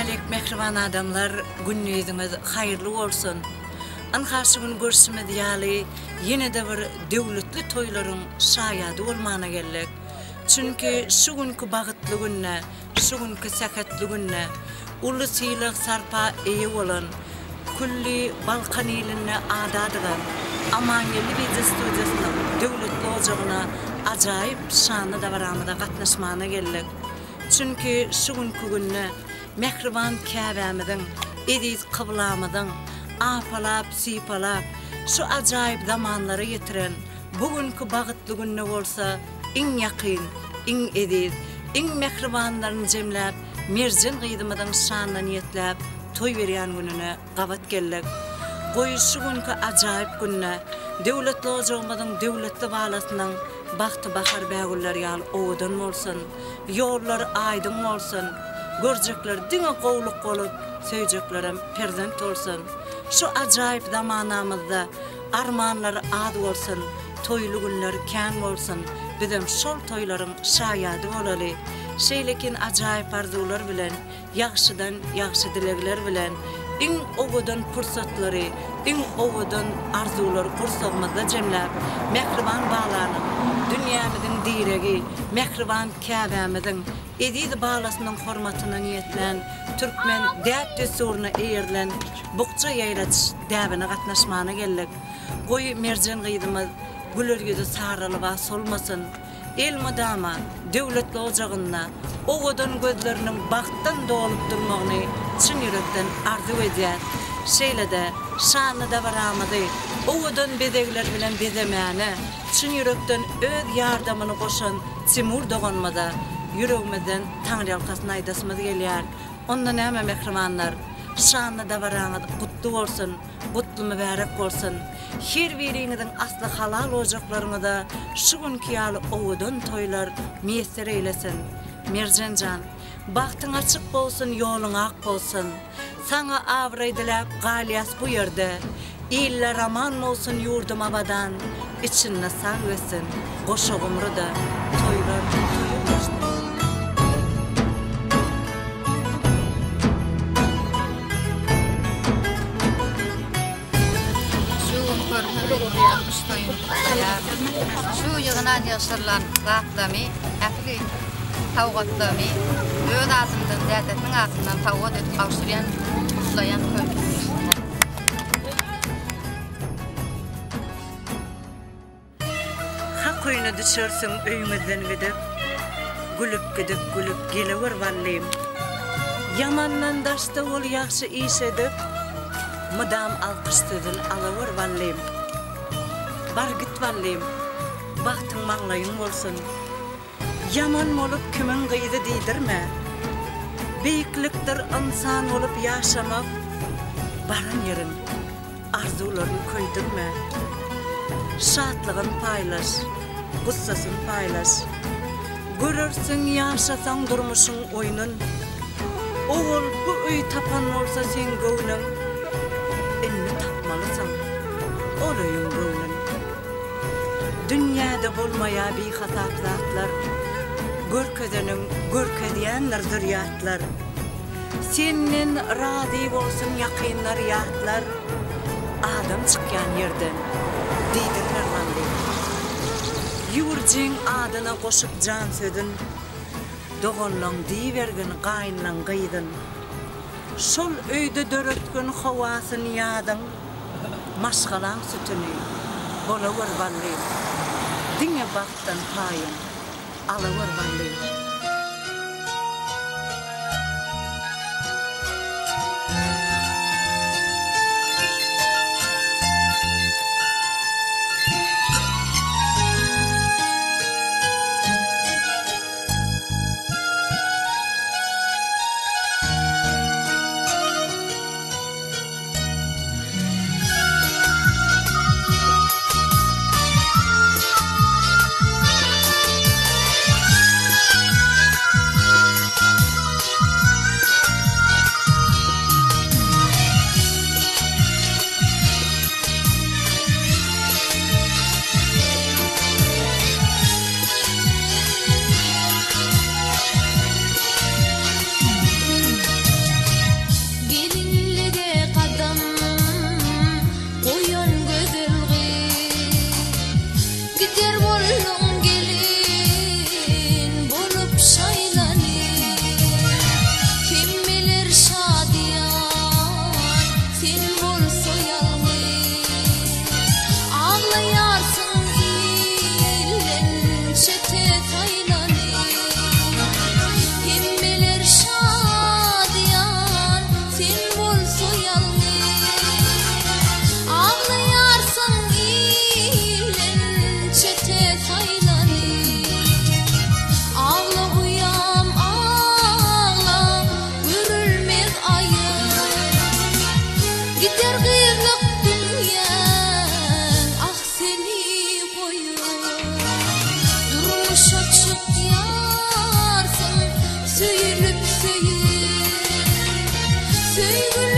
Galek mehriban adamlar günüňiziňiz haýyrly bolsun. Anharsy gün görüşmedi ýaly ýene de bir döwletli toýlaryň şaýady bolmana geldik. Çünki şu günkü bagytly günne, şu günkü sakatly günne uly sylyk sarpa eýe bolan kulli Balkan ýylyny adadygan Amanyeli Biznes Studiýasynyň döwletli ojagyna ajaýyp şanly dawaramyda gatnaşmana geldik. Çünki şu günkü günne mehriban käbämiziň, ediz kyblamyzyň apalap, sipalap, şu ajaýyp zamanlary ýetiren bugünkü bagytly günne bolsa, iň ýakyn, iň ediz, iň mehribanlaryny jemläp, merjen gydymydyň şanyna niýetläp, toý berýän gününe gabat geldik. Goý şu günkü ajaýyp günne, döwletli ojagymyzyň döwletli balasynyň bagty bahar bägüller ýaly owadan bolsun, ýollar aýdym bolsun, görjekler diňe gowluk bolup, söýjeklerim perzent bolsun. Şu ajaýyp zamanamyzda armanlar ad bolsun, toýly günler kän bolsun. Bizim şol toýlaryň şaýady bolaly. Şeýlekin ajaýyp arzular bilen, ýagşydan ýagşy dilekler bilen, iň owadan pursatlary, iň owadan arzulary gursagymyzda jemläp, mehriban balanyň, dünýämiziň diregi, mehriban käbämiziň, ediz balasynyň hormatyna niýetlen, türkmen däp desuruna eýerilen bukça ýaýraç däbine gatnaşmana geldik. Goý merjen gydymyz güler ýüzi saraly we solmasyn. El madama döwletli ojagyna owadan gözleriniň bagtdan dolup durmagyny çyn ýürekden arzu edýär. Şeýle-de şanly dawaramyzy owadan bedegler bilen bezemäni çyn ýürekden öz ýardamyny goşan Timur doganmada ýüregimizden Taňry ýalkasyna aýdasymyz gelýär. Ondan näme mehrimanlar, şanly dawaramyz gutly bolsun, gutly mübarek bolsun. Her biriňiziň asly halal ojaklaryňyza şu günkü ýaly owadan toýlar meýesser eýlesin. Merjenjan, bagtyň açyk bolsun, ýoluň ak bolsun. Saňa awry dilap galyas bu ýerde. Iller aman bolsun ýurdum abadan, içinde sag wesin. Goşa gumruda toýlar toýulmaşdy. Şu ýygynan ýaşyrylan zatlamy, ähli tawgatlamy, öz adymdan dädetiň adyndan tawgat edip gawşyrýan, ulaýan köy. Hak öýüne düşersiň öýüňizden gidip, gülüp gelewer wallym. Yamandan daşda ol ýaxşy iş edip, mydam alkıştydyn alawer wallym. Bar git wallym, bagtyň maňlaýyň bolsun. Yaman bolup kimin gyýdy diýdirme. Beýiklikdir insan bolup ýaşamak, baran ýerin arzularyny köýdirme. Şatlygyny paýlaş, gussasyny paýlaş. Görürsiň ýaşasaň durmuşyň oýnun. Owul bu öý tapan bolsa sen göwüň, inni tapmalysyň. Ol öýüň göwüň. Dünýäde bolmaýa bir hasap zatlar, görkezeniň görkezýänler zürýatlar. Senden razy bolsun ýakynlar ýatlar, adam çykýan ýerden diýdirler wally. Ýurjyň adyna goşup jan södün, doganlaň diýbergin gaýynlaň gyýdyn. Şol öýde döretgen hawasyny ýadyň, maşgalan sütüni bolawer wally. Diňe bagtdan paýyn, alawer wally. Sevgili